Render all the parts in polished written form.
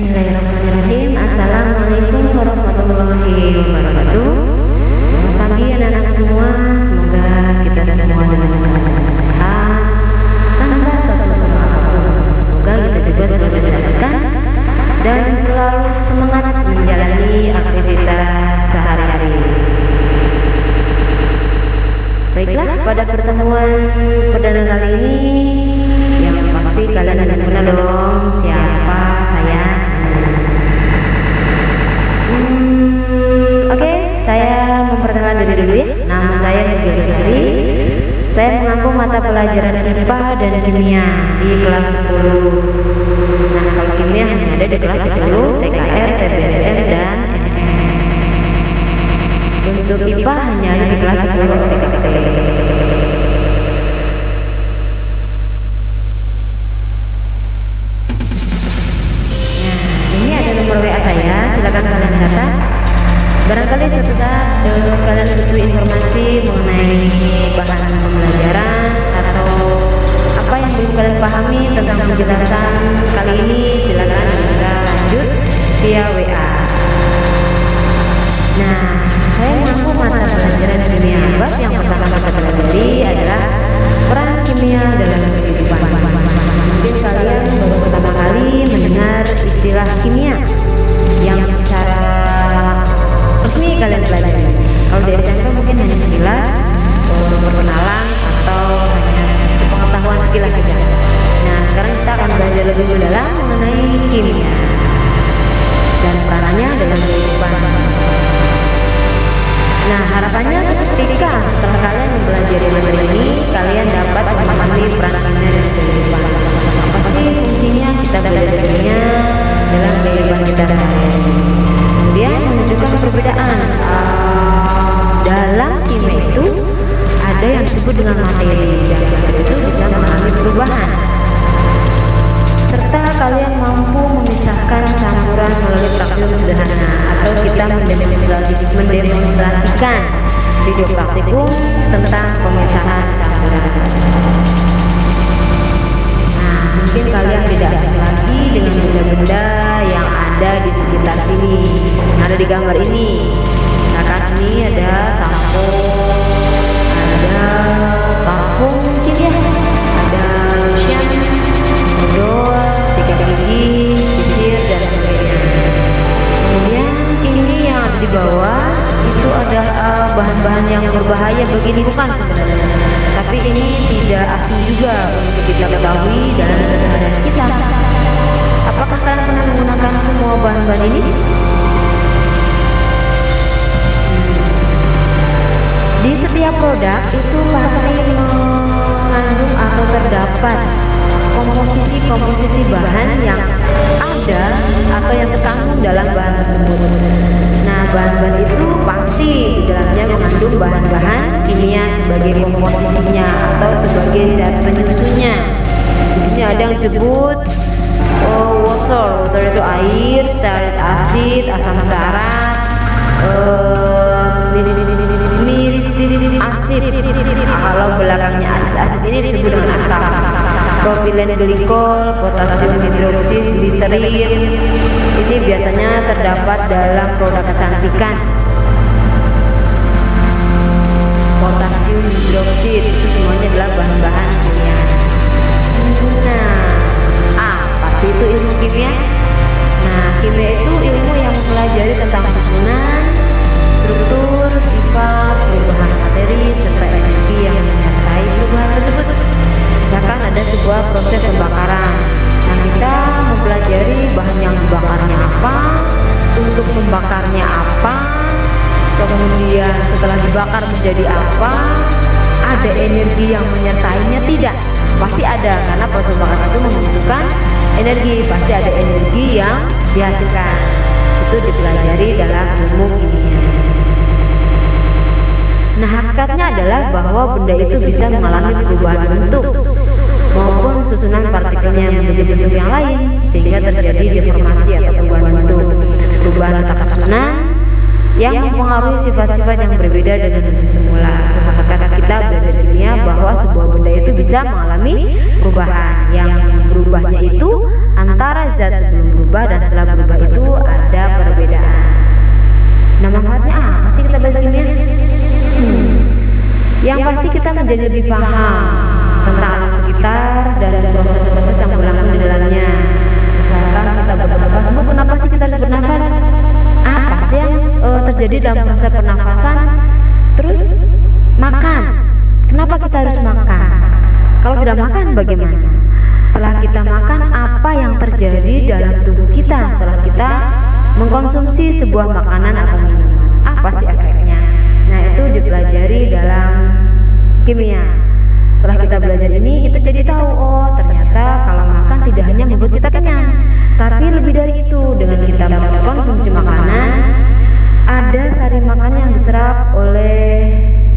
Bismillahirrahmanirrahim. Assalamualaikum warahmatullahi wabarakatuh. Selamat pagi anak-anak semua. Semoga kita semua dalam keadaan sehat tanpa suatu masalah apapun. Semoga kita juga selalu disehatkan dan selalu semangat menjalani aktivitas sehari-hari. Baiklah, pada pertemuan perdana kali ini yang pasti kalian sudah kenal dong siapa saya. Oke, saya memperkenalkan diri dulu ya. Nama saya Nurul Sri. Saya mengampu mata pelajaran IPA dan Kimia di kelas 10. Nah, kalau Kimia hanya ada di kelas 10, TKR, TBSM, dan untuk IPA hanya ada di kelas 10 TKT. Silakan kalian catat. Barangkali suatu saat kalian butuh informasi mengenai bahan pembelajaran atau apa yang belum kalian pahami tentang penjelasan kali ini, silakan bisa lanjut via WA. Nah, saya mengampu mata pelajaran kimia. Bab yang pertama kita pelajari adalah peran kimia dalam kehidupan. Mungkin kalian baru pertama kali mendengar istilah kimia yang secara resmi kalian pelajari. Kalau di SMP mungkin hanya sekilas perkenalan atau hanya pengetahuan sekilas saja. Nah, sekarang kita akan belajar lebih mendalam mengenai kimia dan perannya dalam kehidupan. Nah, harapannya ketika setelah kalian mempelajari materi ini, kalian dapat memahami peran kimia dalam kehidupan. Apa sih fungsinya kita belajar kimia dalam kehidupan kita sehari-hari. Kemudian menunjukkan perbedaan dalam kimia itu ada yang disebut dengan materi, yang itu bisa mengalami perubahan, serta kalian mampu memisahkan campuran melalui praktikum sederhana atau kita mendemonstrasikan video praktikum tentang pemisahan campuran. Mungkin kalian tidak asing lagi dengan benda-benda yang ada di sekitar sini, yang ada di gambar ini. Misalkan ini ada sampo, ada parfum mungkin ya, ada lotion, odol, sikat gigi, sisir, dan sebagainya. Kemudian ini yang ada di bawah itu adalah bahan-bahan yang berbahaya bagi lingkungan sebenarnya. Tapi ini tidak asing juga untuk kita ketahui dalam keseharian kita. Apakah kalian pernah menggunakan semua bahan-bahan ini? Di setiap produk itu pasti mengandung atau terdapat komposisi bahan yang ada atau yang terkandung dalam bahan tersebut. Nah, bahan-bahan itu pasti di dalamnya mengandung bahan-bahan kimia sebagai komposisinya atau sebagai zat penyusunnya. Di sini ada yang disebut water itu air, stearit asid, asam starat, miristirik asid. Kalau belakangnya asid ini disebut dengan asam. Propilen glikol, potasium hidroksid, gliserin. Ini biasanya terdapat dalam produk kecantikan. Potasium hidroksid itu semuanya adalah bahan-bahan kimia. Nah, apa sih itu ilmu kimia? Nah, kimia itu ilmu yang mempelajari tentang susunan, struktur, sifat, perubahan materi, serta energi yang menyertai perubahan tersebut. Misalkan ada sebuah proses pembakaran. Nah, kita mempelajari bahan yang dibakarnya apa, untuk membakarnya apa, kemudian setelah dibakar menjadi apa, ada energi yang menyertainya tidak? Pasti ada, karena proses pembakaran itu membutuhkan energi, pasti ada energi yang dihasilkan. Itu dipelajari dalam ilmu kimia. Nah, hakikatnya adalah bahwa benda itu bisa mengalami perubahan bentuk maupun susunan partikelnya menjadi bentuk yang lain, sehingga terjadi deformasi atau perubahan bentuk, perubahan letak susunan, yang mempengaruhi sifat-sifat yang berbeda dengan benda semula. Ketika kita belajar kimia bahwa sebuah benda itu bisa mengalami perubahan, yang berubahnya itu antara zat sebelum berubah dan setelah berubah itu ada perbedaan. Nah, manfaatnya apa sih kita belajar kimia? Yang pasti kita menjadi lebih paham tentang alam sekitar dan proses-proses yang berlangsung di dalamnya. Misalkan kita bernafas, kenapa sih kita harus bernafas? Apa sih yang terjadi dalam proses pernafasan? Terus makan, kenapa kita harus makan? Kalau tidak makan bagaimana? Setelah kita makan, apa yang terjadi dalam tubuh kita setelah kita mengkonsumsi sebuah makanan atau minuman? Apa sih efeknya? Nah, itu dipelajari dalam kimia. Setelah kita belajar ini, kita jadi tahu, oh ternyata kalau makan tidak hanya membuat kita kenyang, tapi lebih dari itu. Dengan kita mengkonsumsi makanan, ada sari makanan yang diserap oleh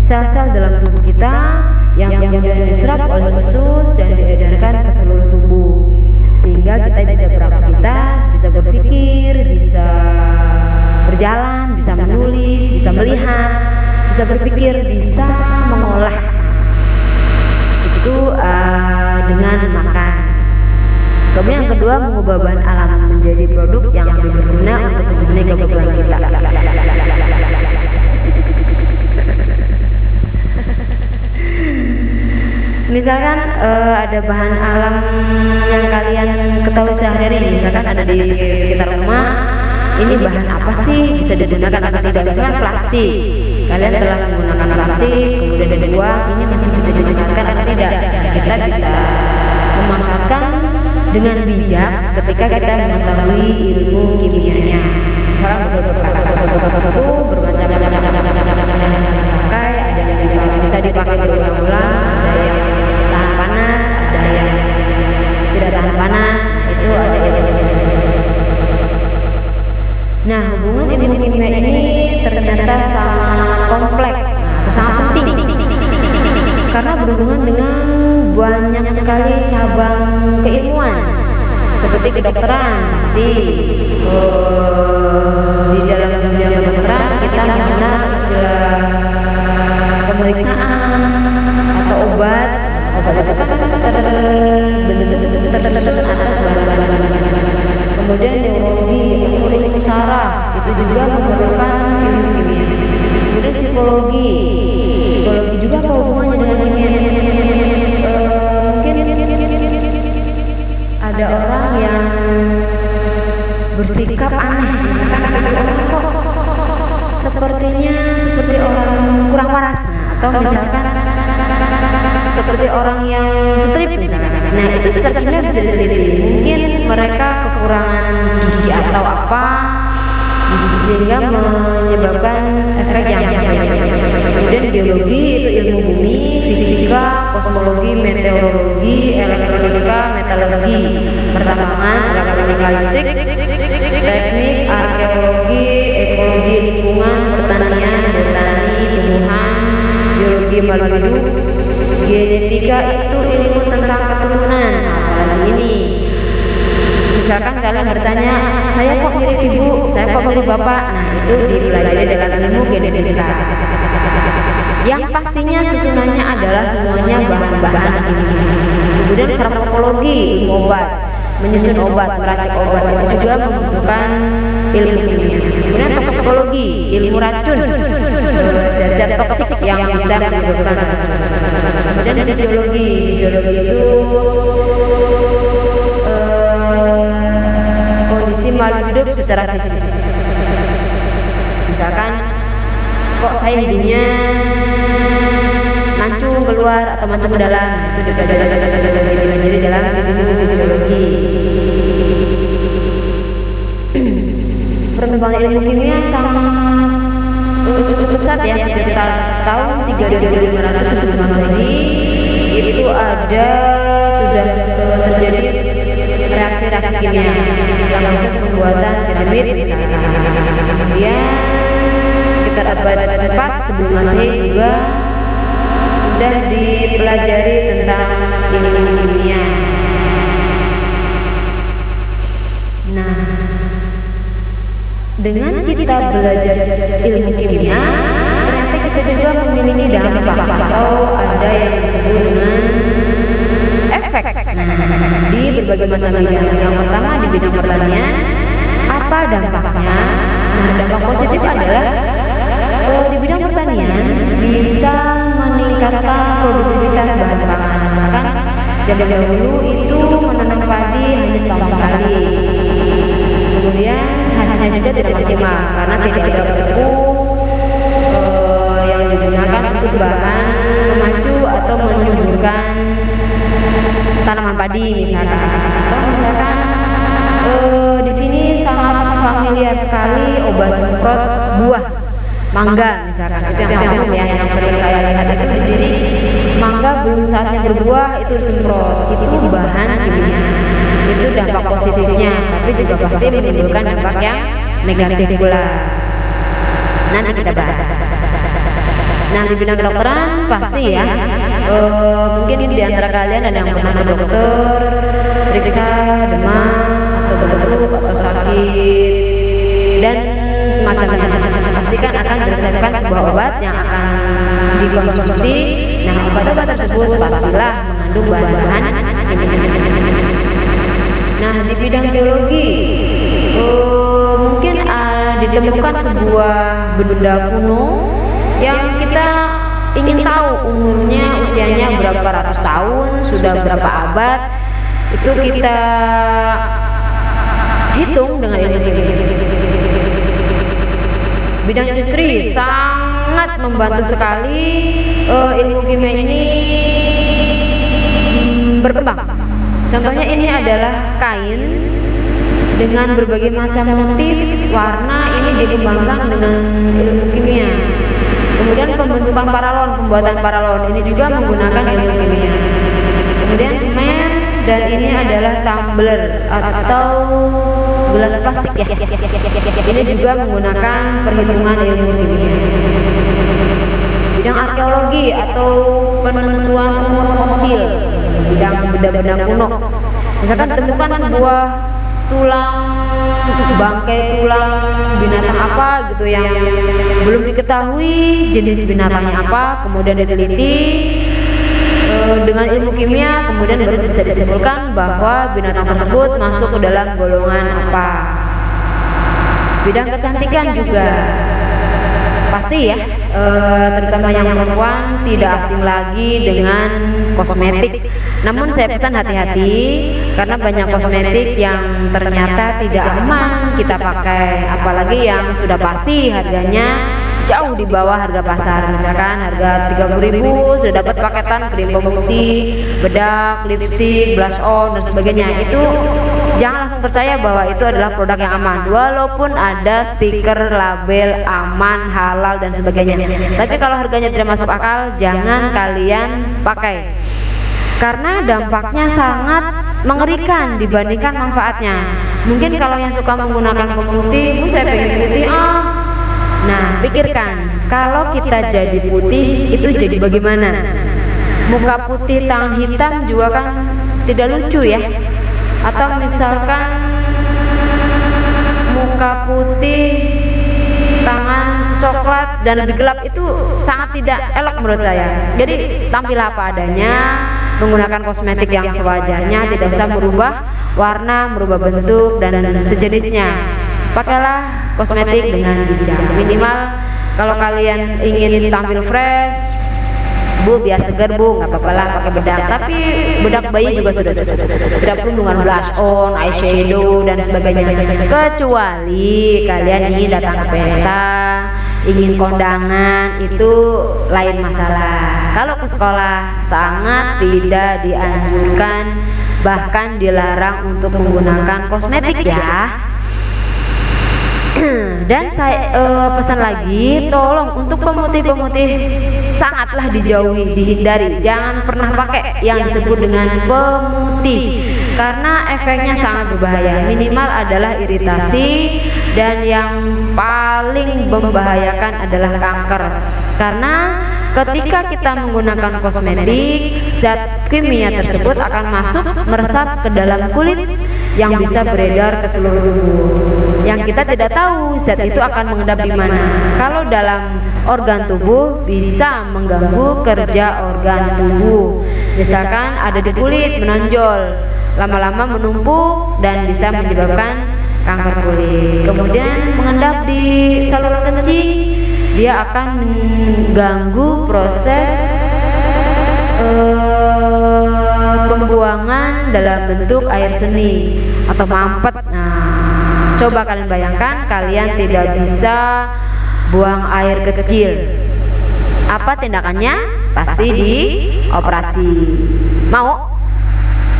sel-sel dalam tubuh kita, yang kemudian diserap oleh usus dan diedarkan ke seluruh tubuh, sehingga kita bisa beraktivitas, bisa berpikir, bisa berjalan, bisa menulis, bisa melihat, bisa berpikir, bisa mengolah. Itu dengan makan. Kemudian yang kedua, mengubah bahan alam menjadi produk yang lebih berguna untuk memenuhi kebutuhan kita. Misalkan ada bahan alam yang kalian ketahui sehari-hari, misalkan ada di sekitar rumah, ini bahan apa sih, bisa digunakan atau tidak? Misalkan plastik, kalian telah menggunakan plastik, kemudian dibuang, ini masih bisa digunakan atau tidak? Kita bisa memanfaatkan dengan bijak ketika kita mengetahui ilmu kimianya. Misalkan beberapa itu bermacam-macam pakai, ada yang bisa dipakai berulang-ulang, ada yang tahan panas, ada yang tidak tahan panas, itu ada yang. Nah, hubungan ilmu kimia ini ternyata sangat kompleks, sangat penting, karena berhubungan dengan banyak sekali cabang keilmuan, seperti kedokteran. Pasti di dalam dunia kedokteran kita mengenal istilah pemeriksaan atau obat itu kan atas bahan-bahan. Kemudian neurologi, ilmu saraf, itu juga memerlukan ilmu kimia. Kemudian psikologi juga apa hubungannya dengan kimia? Mungkin ada orang yang bersikap aneh, kok sepertinya seperti orang kurang waras, atau misalkan seperti orang yang strip. Nah, itu secara kimia bisa diteliti. Mungkin mereka kekurangan gizi atau apa, sehingga menyebabkan efek yang Kemudian geologi itu ilmu bumi, fisika, kosmologi, meteorologi, elektronika, metalurgi, pertambangan, elektronika listrik, teknik, arkeologi, ekologi lingkungan, pertanian, botani, tumbuhan, biologi makhluk hidup, genetika itu ilmu tentang keturunan. Apalagi ini, misalkan kalian bertanya, saya kok mirip ibu, saya kok mirip bapak, nah itu dipelajari dalam ilmu genetika. Yang pastinya susunannya adalah semuanya bahan-bahan kimia. Kemudian farmakologi, ilmu obat, menyusun obat, meracik obat, itu juga membutuhkan ilmu kimia. Kemudian toksikologi, ilmu racun, zat-zat toksik yang bisa menyebabkan. Kemudian fisiologi itu kondisi makhluk hidup secara fisik. Misalkan, kok saya hidungnya mancung keluar atau mancung ke dalam, itu dipelajari dalam ilmu fisiologi. Perkembangan ilmu kimia sangat pesat ya. Sekitar tahun 3500 sebelum Masehi itu sudah terjadi reaksi-reaksi kimia dalam proses pembuatan piramid misalkan. Kemudian sekitar abad 4 sebelum Masehi juga sudah dipelajari tentang ilmu kimia. Nah, dengan kita kita belajar ilmu kimia, ternyata kita juga memiliki dampak atau ada yang disebut dengan efek. Di berbagai macam bidang. Yang pertama di bidang pertanian, apa dampaknya? Nah, dampak positif adalah di bidang pertanian bisa meningkatkan produktivitas bahan pangan. Bahkan zaman dahulu itu menanam padi hanya setahun sekali. Kemudian hasilnya juga tidak maksimal karena tidak ada pupuk yang digunakan untuk bahan memacu atau menyuburkan tanaman padi misalkan. Atau misalkan di sini sangat familiar sekali obat semprot buah mangga misalkan, itu yang umum ya, yang sering saya lihat itu di sini mangga belum saatnya berbuah itu disemprot, itu bahan kimia. Itu dampak positifnya, tapi juga pasti menimbulkan dampak yang negatif pula. Nanti kita bahas. Nah, di bidang kedokteran pasti ya, mungkin di antara kalian ada yang pernah ke dokter, periksa demam atau batuk atau sakit dan semacamnya. Pastikan akan diresepkan sebuah obat yang akan dikonsumsi. Nah, obat-obat tersebut pastilah mengandung bahan-bahan kimia. Nah, di bidang biologi mungkin ditemukan sebuah benda kuno yang kita ingin tahu umurnya, usianya berapa ratus tahun, sudah berapa abad. Itu kita hitung dengan ilmu kimia. Bidang industri sangat membantu sekali ilmu kimia ini berkembang. Contohnya ini adalah kain dengan berbagai macam motif warna, ini dikembangkan dengan ilmu kimia. Kemudian pembentukan paralon, pembuatan paralon ini juga menggunakan ilmu kimia. Kemudian semen, dan ini adalah tumbler atau gelas plastik ya. Ini juga menggunakan perhitungan ilmu kimia. Bidang arkeologi atau penentuan umur fosil, bidang benda-benda kuno. Misalkan ditemukan sebuah tulang, bangkai tulang binatang apa gitu yang belum diketahui jenis binatangnya apa, kemudian diteliti dengan ilmu kimia, kemudian baru bisa disimpulkan bahwa binatang tersebut masuk ke dalam golongan apa. Bidang kecantikan juga pasti ya, terutama yang perempuan tidak asing lagi dengan kosmetik. Namun saya pesan hati-hati karena banyak kosmetik yang ternyata tidak aman kita pakai, apalagi yang sudah pasti harganya jauh di bawah harga pasar. Misalkan harga 30.000 sudah dapat paketan krim pemutih, bedak, lipstik, blush on dan sebagainya. Itu jangan langsung percaya bahwa itu adalah produk yang aman, walaupun ada stiker label aman, halal dan sebagainya. Tapi kalau harganya tidak masuk akal, jangan kalian pakai karena dampaknya sangat mengerikan dibandingkan manfaatnya. Mungkin kalau yang suka menggunakan pemutih, saya pengen putih Nah, pikirkan kalau kita jadi putih itu jadi bagaimana? Muka putih tangan hitam juga kan tidak lucu ya. Atau misalkan muka putih tangan coklat dan lebih gelap, itu sangat tidak elok menurut saya. Jadi tampil apa adanya, menggunakan kosmetik yang sewajarnya, tidak usah merubah warna, merubah bentuk dan sejenisnya. Pakailah kosmetik dengan bijak. Minimal kalau kalian ingin tampil fresh, Bu, biar segar Bu, nggak apa-apa lah pakai bedak. Tapi bedak bayi juga sudah tidak perlu dengan blush on, eyeshadow dan sebagainya. Kecuali kalian ingin datang ke pesta, ingin kondangan, itu lain masalah. Kalau ke sekolah sangat tidak dianjurkan, bahkan dilarang untuk menggunakan kosmetik ya. Dan saya pesan lagi, tolong untuk pemutih-pemutih sangatlah dijauhi, dihindari. Jangan pernah pakai yang disebut dengan pemutih karena efeknya sangat berbahaya. Minimal adalah iritasi, dan yang paling membahayakan adalah kanker. Karena ketika kita menggunakan kosmetik, zat kimia tersebut akan masuk meresap ke dalam kulit yang bisa beredar ke seluruh tubuh. yang kita tidak tahu zat itu akan mengendap di mana. Kalau dalam organ tubuh bisa mengganggu kerja organ tubuh. Misalkan ada di kulit menonjol, lama-lama menumpuk dan bisa menyebabkan kanker kulit. Kemudian mengendap di saluran kencing, dia akan mengganggu proses pembuangan dalam bentuk air seni atau mampet. Nah, coba kalian bayangkan kalian tidak bisa buang air kecil. Apa tindakannya? Pasti dioperasi. Mau?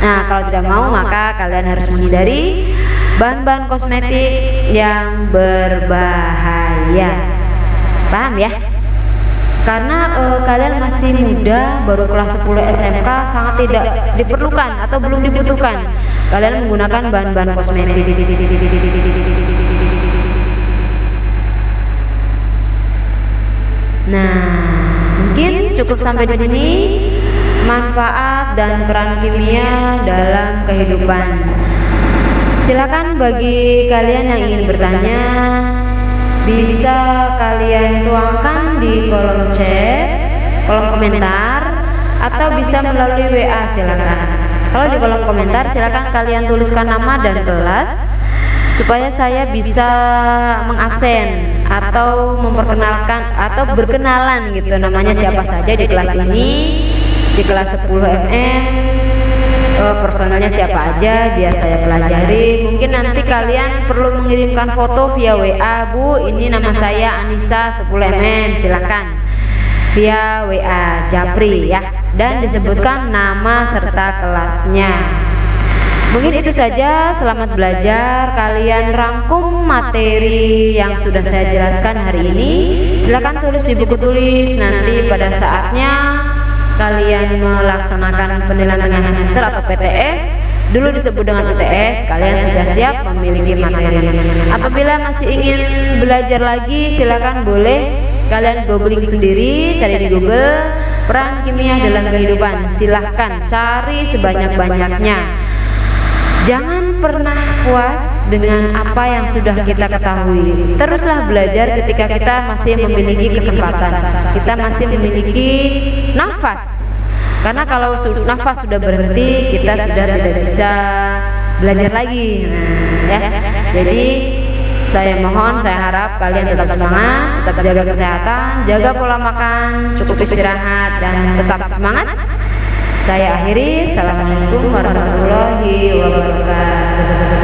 Nah, kalau tidak mau maka kalian harus menghindari bahan-bahan kosmetik yang berbahaya. Paham ya? Karena kalian masih muda, baru kelas 10 SMK, sangat tidak diperlukan atau belum dibutuhkan kalian menggunakan bahan-bahan kosmetik. Nah, mungkin cukup sampai di sini manfaat dan peran kimia dalam kehidupan. Silakan bagi kalian yang ingin bertanya, bisa kalian tuangkan di kolom chat, kolom komentar, atau bisa melalui WA. Silakan. Kalau di kolom komentar silakan kalian tuliskan nama dan kelas supaya saya bisa mengabsen atau memperkenalkan atau berkenalan gitu namanya siapa saja di kelas ini, di kelas 10 MM, personalnya siapa aja biar saya pelajari. Mungkin nanti kalian perlu mengirimkan foto via WA, Bu, ini nama saya Anissa 10 MM, silakan via WA Japri ya, dan disebutkan nama serta kelasnya. Mungkin itu saja, selamat belajar. Kalian rangkum materi yang sudah saya jelaskan hari ini, silakan tulis di buku tulis. Nanti pada saatnya kalian melaksanakan penilaian semester atau PTS, dulu disebut dengan PTS, kalian sudah siap memiliki materi. Apabila masih ingin belajar lagi, silakan boleh kalian googling sendiri, cari di Google peran kimia dalam kehidupan. Silahkan cari sebanyak-banyaknya. Jangan pernah puas dengan apa yang sudah kita ketahui. Teruslah belajar ketika kita masih memiliki kesempatan, kita masih memiliki nafas. Karena kalau nafas sudah berhenti, kita sudah tidak bisa belajar lagi. Nah, ya. Jadi saya mohon, saya harap kalian tetap semangat, tetap jaga kesehatan, jaga pola makan, cukup istirahat, dan tetap semangat. Saya akhiri. Assalamualaikum warahmatullahi wabarakatuh.